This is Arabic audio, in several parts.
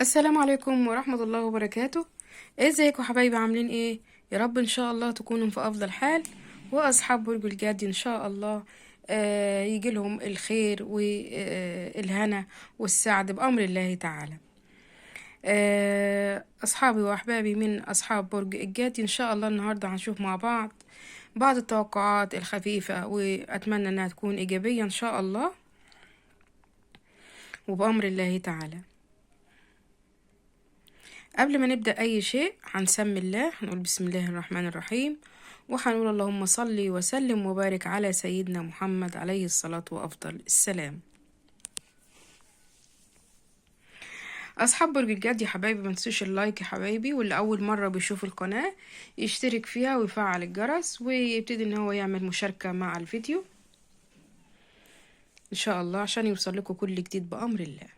السلام عليكم ورحمة الله وبركاته. ازيكم حبايبي، عاملين ايه؟ يا رب ان شاء الله تكونوا في افضل حال. واصحاب برج الجدي ان شاء الله يجي لهم الخير والهنا والسعد بأمر الله تعالى. اصحابي واحبابي من اصحاب برج الجدي، ان شاء الله النهارده هنشوف مع بعض التوقعات الخفيفة، واتمنى انها تكون ايجابية ان شاء الله وبأمر الله تعالى. قبل ما نبدأ أي شيء هنسمي الله، هنقول بسم الله الرحمن الرحيم، وهنقول اللهم صل وسلم وبارك على سيدنا محمد عليه الصلاة وأفضل السلام. أصحاب برج الجد يا حبايبي، ما تنسوش اللايك يا حبايبي، واللي أول مرة بيشوف القناة يشترك فيها ويفعل الجرس ويبتدي إن هو يعمل مشاركة مع الفيديو إن شاء الله عشان يوصل لكم كل جديد بأمر الله.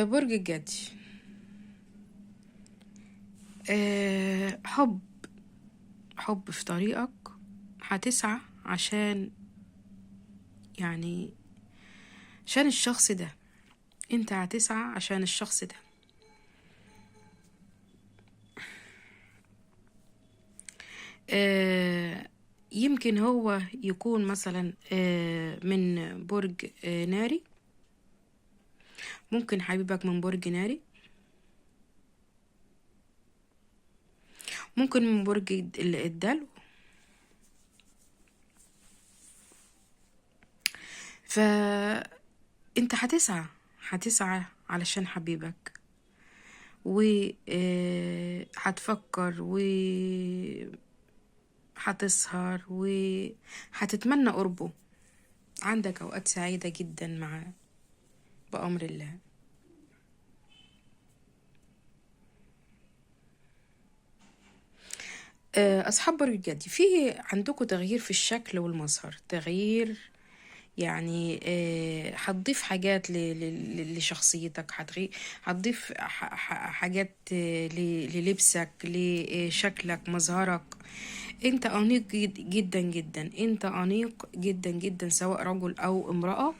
برج الجدي، حب في طريقك، هتسعى عشان يعني عشان الشخص ده، انت هتسعى عشان الشخص ده. آه يمكن هو يكون مثلا من برج ناري، ممكن حبيبك من برج ناري، ممكن من برج الدلو. فانت هتسعى علشان حبيبك، وهتفكر وهتسهر وهتتمنى قربه. عندك اوقات سعيدة جدا معاه بأمر الله. أصحاب برج الجدي، في عندكم تغيير في الشكل والمظهر، تغيير يعني هتضيف حاجات لشخصيتك، هتضيف حاجات للبسك، لشكلك، مظهرك. انت أنيق جدا جدا، انت أنيق جدا جدا، سواء رجل أو امرأة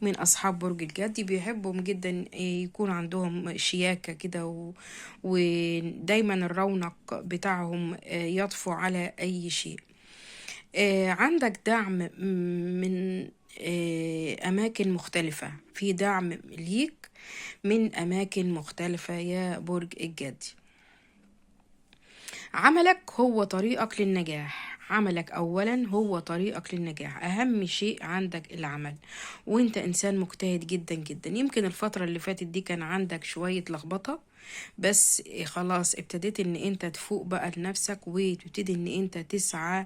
من أصحاب برج الجدي. بيحبهم جدا يكون عندهم شياكة كده ودايما الرونق بتاعهم يطفو على أي شيء. عندك دعم من أماكن مختلفة، في دعم ليك من أماكن مختلفة يا برج الجدي. عملك هو طريقك للنجاح، عملك أولا هو طريقك للنجاح، أهم شيء عندك العمل، وانت إنسان مجتهد جدا جدا. يمكن الفترة اللي فاتت دي كان عندك شوية لخبطة، بس خلاص ابتديت ان انت تفوق بقى لنفسك، وتبتدي ان انت تسعى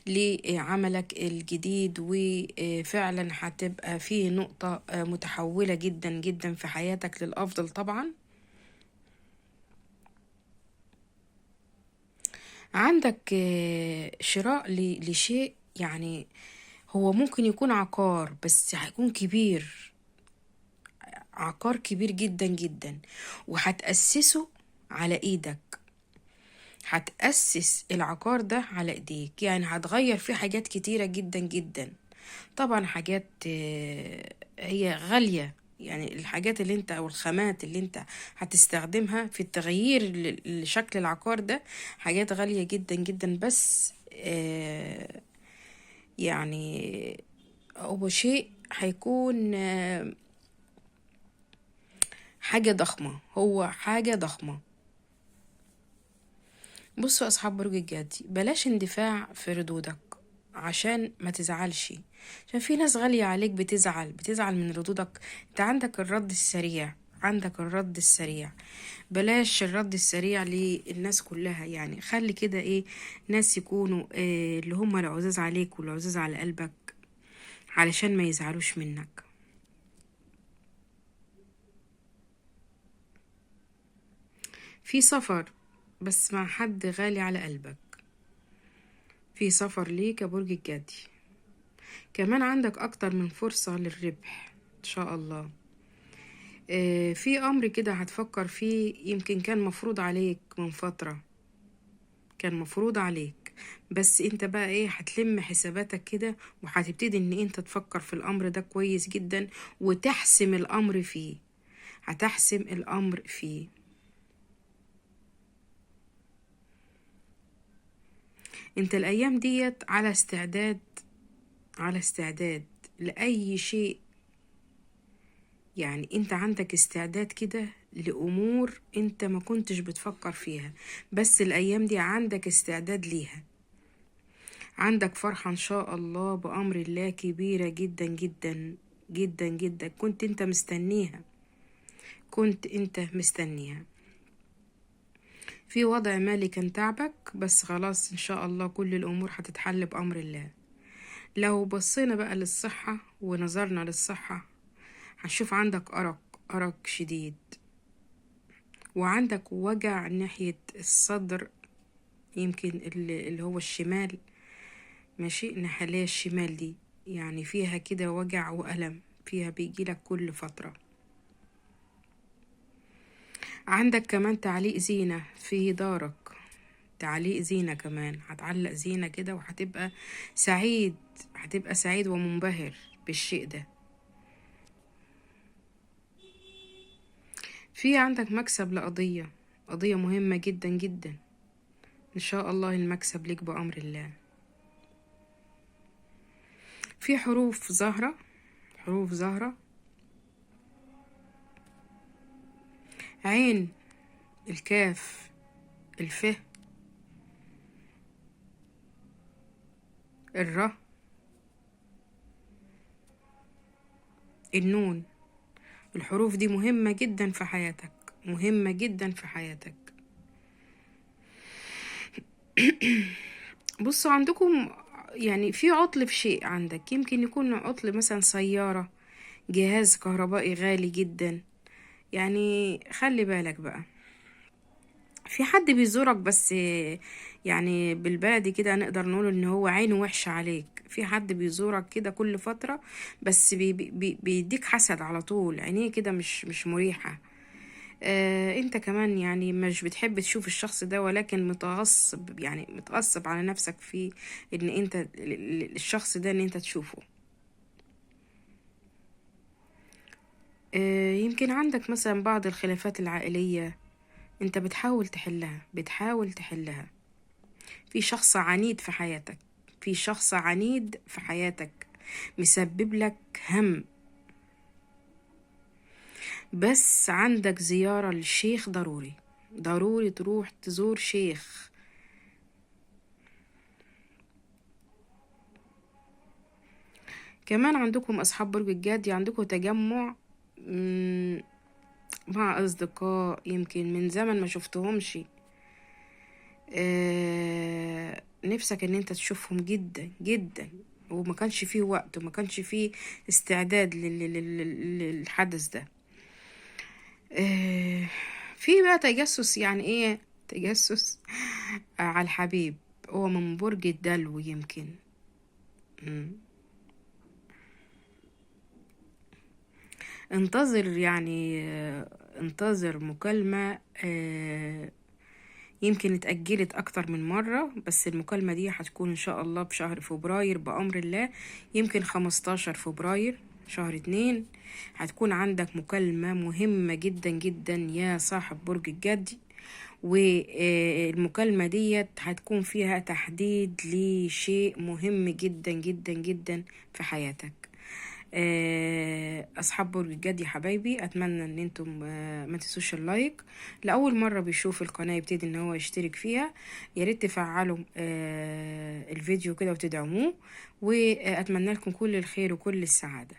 لعملك الجديد، وفعلا هتبقى فيه نقطة متحولة جدا جدا في حياتك للأفضل طبعا. عندك شراء لشيء، يعني هو ممكن يكون عقار بس هيكون كبير، عقار كبير جدا جدا، وهتأسسه على ايدك، هتأسس العقار ده على ايديك، يعني هتغير فيه حاجات كتيرة جدا جدا. طبعا حاجات هي غالية، يعني الحاجات اللي انت او الخامات اللي انت هتستخدمها في التغيير لشكل العقار ده حاجات غالية جدا جدا، بس يعني هو شيء هيكون حاجة ضخمة، هو حاجة ضخمة. بصوا أصحاب برج الجدي، بلاش اندفاع في ردودك عشان ما تزعلش، عشان في ناس غالية عليك بتزعل من ردودك. انت عندك الرد السريع، عندك الرد السريع، بلاش الرد السريع للناس كلها، يعني خلي كده ايه، ناس يكونوا اللي هم العزاز عليك والعزاز على قلبك علشان ما يزعلوش منك. في سفر بس مع حد غالي على قلبك، في سفر ليك يا برج الجدي. كمان عندك أكتر من فرصة للربح إن شاء الله. في أمر كده هتفكر فيه، يمكن كان مفروض عليك من فترة، كان مفروض عليك بس انت بقى ايه، هتلم حساباتك كده وهتبتدي ان انت تفكر في الامر ده كويس جدا وتحسم الامر فيه. هتحسم الامر فيه. انت الايام ديت على استعداد، على استعداد لأي شيء. يعني انت عندك استعداد كده لأمور انت ما كنتش بتفكر فيها، بس الأيام دي عندك استعداد ليها. عندك فرحة ان شاء الله بأمر الله كبيرة جدا جدا جدا جدا، كنت انت مستنيها، كنت انت مستنيها. في وضع مالي كان تعبك، بس خلاص ان شاء الله كل الأمور هتتحل بأمر الله. لو بصينا بقى للصحة ونظرنا للصحة، هنشوف عندك أرق شديد، وعندك وجع ناحية الصدر، يمكن اللي هو الشمال، ماشي، الناحية اللي هي الشمال دي يعني فيها كده وجع وألم، فيها بيجيلك كل فترة. عندك كمان تعليق زينة في دارك، تعليق زينة كمان، هتعلق زينة كده وهتبقى سعيد، هتبقى سعيد ومنبهر بالشيء ده. في عندك مكسب لقضية، قضية مهمة جدا جدا، إن شاء الله المكسب ليك بأمر الله. في حروف ظاهرة، حروف ظاهرة، عين، الكاف، الف، الر، النون. الحروف دي مهمة جدا في حياتك، مهمة جدا في حياتك. بصوا عندكم يعني في عطل في شيء عندك، يمكن يكون عطل مثلا سيارة، جهاز كهربائي غالي جدا. يعني خلي بالك بقى، في حد بيزورك، بس يعني بالبلدي كده نقدر نقول ان هو عينه وحشة عليك. في حد بيزورك كده كل فترة، بس بيديك حسد على طول، عينيه كده مش مريحة. انت كمان يعني مش بتحب تشوف الشخص ده، ولكن متغصب، يعني متغصب على نفسك في ان انت الشخص ده ان انت تشوفه. يمكن عندك مثلا بعض الخلافات العائلية، انت بتحاول تحلها، بتحاول تحلها. في شخص عنيد في حياتك، في شخص عنيد في حياتك مسبب لك هم، بس عندك زيارة للشيخ ضروري، ضروري تروح تزور شيخ. كمان عندكم أصحاب برج الجدي، عندكم تجمع مم، مع أصدقاء يمكن من زمن ما شفتهمش. نفسك ان انت تشوفهم جدا جدا، وما كانش فيه وقت وما كانش فيه استعداد للحدث ده. في بقى تجسس، يعني ايه تجسس؟ على الحبيب، هو من برج الدلو يمكن. مم. انتظر يعني انتظر مكالمة، يمكن اتأجلت أكتر من مرة، بس المكالمة دي هتكون إن شاء الله بشهر فبراير بأمر الله. يمكن 15 فبراير شهر 2 هتكون عندك مكالمة مهمة جدا جدا يا صاحب برج الجدي. والمكالمة ديت هتكون فيها تحديد لشيء مهم جدا جدا جدا في حياتك. اصحاب برج الجدي يا حبايبي، اتمنى ان انتم ما تنسوش اللايك. لاول مره بيشوف القناه يبتدي ان هو يشترك فيها، يا ريت تفعلوا الفيديو كده وتدعموه، واتمنى لكم كل الخير وكل السعاده.